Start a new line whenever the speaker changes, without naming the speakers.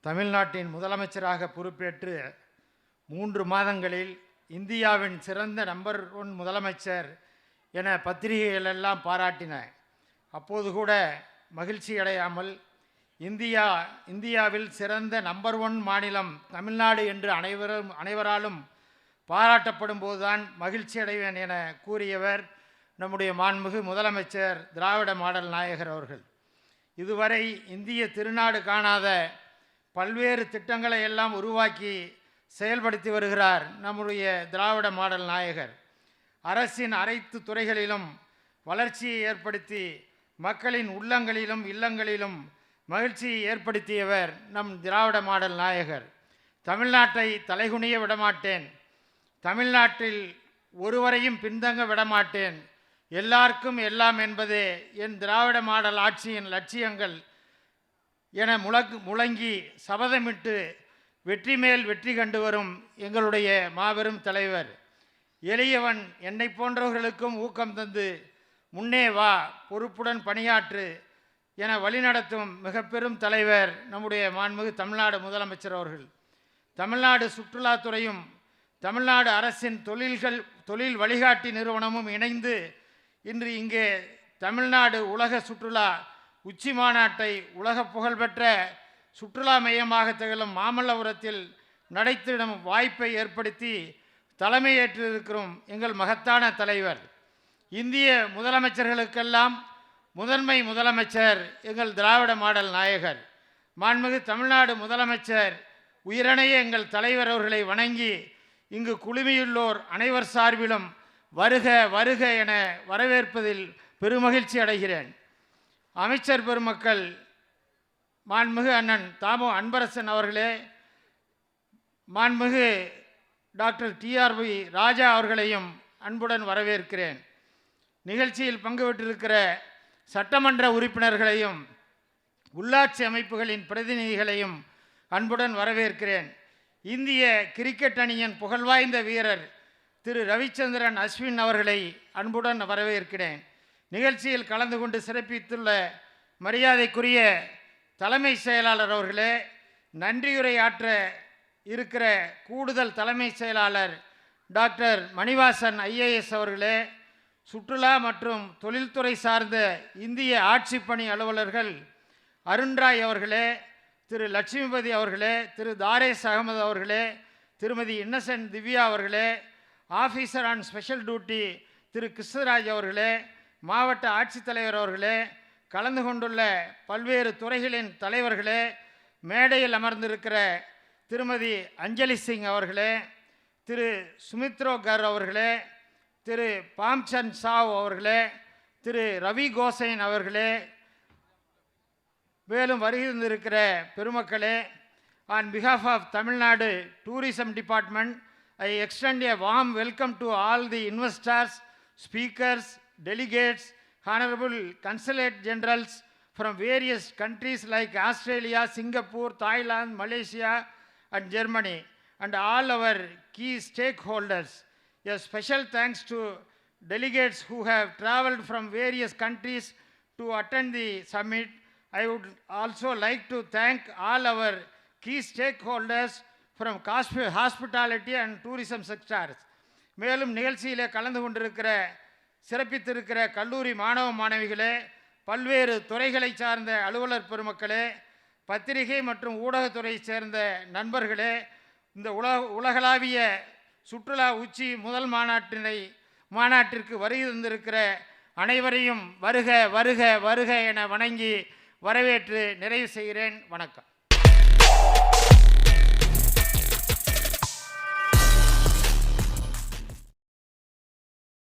தமிழ்நாட்டின் முதலமைச்சராக பொறுப்பேற்று 3 மாதங்களில் இந்தியாவின் சிறந்த நம்பர் 1 முதலமைச்சர் என பத்திரிகைகளெல்லாம் பாராட்டின. அப்போது கூட மகிழ்ச்சி அடையாமல் இந்தியாவில் சிறந்த நம்பர் 1 மாநிலம் தமிழ்நாடு என்று அனைவராலும் பாராட்டப்படும் போதுதான் மகிழ்ச்சி அடைவேன் என கூறியவர் நம்முடைய மாண்புமிகு முதலமைச்சர் திராவிட மாடல் நாயகர் அவர்கள். இதுவரை இந்திய திருநாடு காணாத பல்வேறு திட்டங்களை எல்லாம் உருவாக்கி செயல்படுத்தி வருகிறார் நம்முடைய திராவிட மாடல் நாயகர். அரசின் அனைத்து துறைகளிலும் வளர்ச்சியை ஏற்படுத்தி மக்களின் உள்ளங்களிலும் இல்லங்களிலும் மகிழ்ச்சியை ஏற்படுத்தியவர் நம் திராவிட மாடல் நாயகர். தமிழ்நாட்டை தலைகுனிய விடமாட்டேன், தமிழ்நாட்டில் ஒருவரையும் பின்தங்க விடமாட்டேன், எல்லாருக்கும் எல்லாம் என்பதே என் திராவிட மாடல் ஆட்சியின் லட்சியங்கள் என முழங்கி சபதமிட்டு வெற்றி மேல் வெற்றி கண்டு வரும் எங்களுடைய மாபெரும் தலைவர். எளியவன் என்னை போன்றவர்களுக்கும் ஊக்கம் தந்து முன்னே வா, பொறுப்புடன் பணியாற்று என வழிநடத்தும் மிக பெரும் தலைவர் நம்முடைய மாண்புமிகு தமிழ்நாடு முதலமைச்சர் அவர்கள். தமிழ்நாடு சுற்றுலாத்துறையும் தமிழ்நாடு அரசின் தொழில் வழிகாட்டி நிறுவனமும் இணைந்து இன்று இங்கே தமிழ்நாடு உலக சுற்றுலா உச்சி மாநாட்டை உலக புகழ்பெற்ற சுற்றுலா மையமாக திகழும் மாமல்லபுரத்தில் நடத்திடும் வாய்ப்பை ஏற்படுத்தி தலைமையேற்றிருக்கிறோம் எங்கள் மகத்தான தலைவர். இந்திய முதலமைச்சர்களுக்கெல்லாம் முதன்மை முதலமைச்சர் எங்கள் திராவிட மாடல் நாயகர். மாண்புமிகு தமிழ்நாடு முதலமைச்சர் உயிரணைய எங்கள் தலைவர் அவர்களை வணங்கி இங்கு குழுமியுள்ளோர் அனைவர் சார்பிலும் வருக வருக என வரவேற்பதில் பெருமகிழ்ச்சி அடைகிறேன். அமைச்சர் பெருமக்கள், மாண்புமிகு அண்ணன் தாமோ அன்பரசன் அவர்களே, மாண்புமிகு டாக்டர் டிஆர்பி ராஜா அவர்களையும் அன்புடன் வரவேற்கிறேன். நிகழ்ச்சியில் பங்கு பெற்றிருக்கிற சட்டமன்ற உறுப்பினர்களையும் உள்ளாட்சி அமைப்புகளின் பிரதிநிதிகளையும் அன்புடன் வரவேற்கிறேன். இந்திய கிரிக்கெட் அணியின் புகழ்வாய்ந்த வீரர் திரு ரவிச்சந்திரன் அஸ்வின் அவர்களை அன்புடன் வரவேற்கிறேன். நிகழ்ச்சியில் கலந்து கொண்டு சிறப்பித்துள்ள மரியாதைக்குரிய தலைமை செயலாளர் அவர்களே, நன்றியுரையாற்ற இருக்கிற கூடுதல் தலைமை செயலாளர் டாக்டர் மணிவாசன் ஐஏஎஸ் அவர்களே, சுற்றுலா மற்றும் தொழில்துறை சார்ந்த இந்திய ஆட்சிப்பணி அலுவலர்கள் அருண்ராய் அவர்களே, திரு லட்சுமிபதி அவர்களே, திரு தாரேஸ் அகமது அவர்களே, திருமதி இன்னசென்ட் திவ்யா அவர்களே, ஆஃபீஸர் ஆன் ஸ்பெஷல் டியூட்டி திரு கிருஷ்ணராஜ் அவர்களே, மாவட்ட ஆட்சித்தலைவர் அவர்களே, கலந்து கொண்டுள்ள பல்வேறு துறைகளின் தலைவர்களே, மேடையில் அமர்ந்திருக்கிற திருமதி அஞ்சலி சிங் அவர்களே, திரு சுமித்ரோ கர் அவர்களே, திரு பாம்சந்த் சாவ் அவர்களே, திரு ரவி கோசைன் அவர்களே, மேலும் வருகின்றிருக்கிற பெருமக்களே, on behalf of Tamil Nadu tourism department, I extend a warm welcome to all the investors, speakers, delegates, honorable consulate generals from various countries like Australia, Singapore, Thailand, Malaysia and Germany, and all our key stakeholders. A special thanks to delegates who have traveled from various countries to attend the summit. I would also like to thank all our key stakeholders from hospitality and tourism sectors. மேலும் நிகழ்ச்சியிலே கலந்து கொண்டிருக்கிற சிறப்பித்திருக்கிற கல்லூரி மாணவ மாணவிகளே, பல்வேறு துறைகளை சார்ந்த அலுவலர் பெருமக்களே, பத்திரிகை மற்றும் ஊடகத்துறை சேர்ந்த நண்பர்களே, இந்த உலகளாவிய சுற்றுலா உச்சி முதல் மாநாட்டிற்கு வருகை தந்திருக்கிற அனைவரையும் வருக வருக வருக என வணங்கி வரவேற்று நிறைவு செய்கிறேன். வணக்கம்.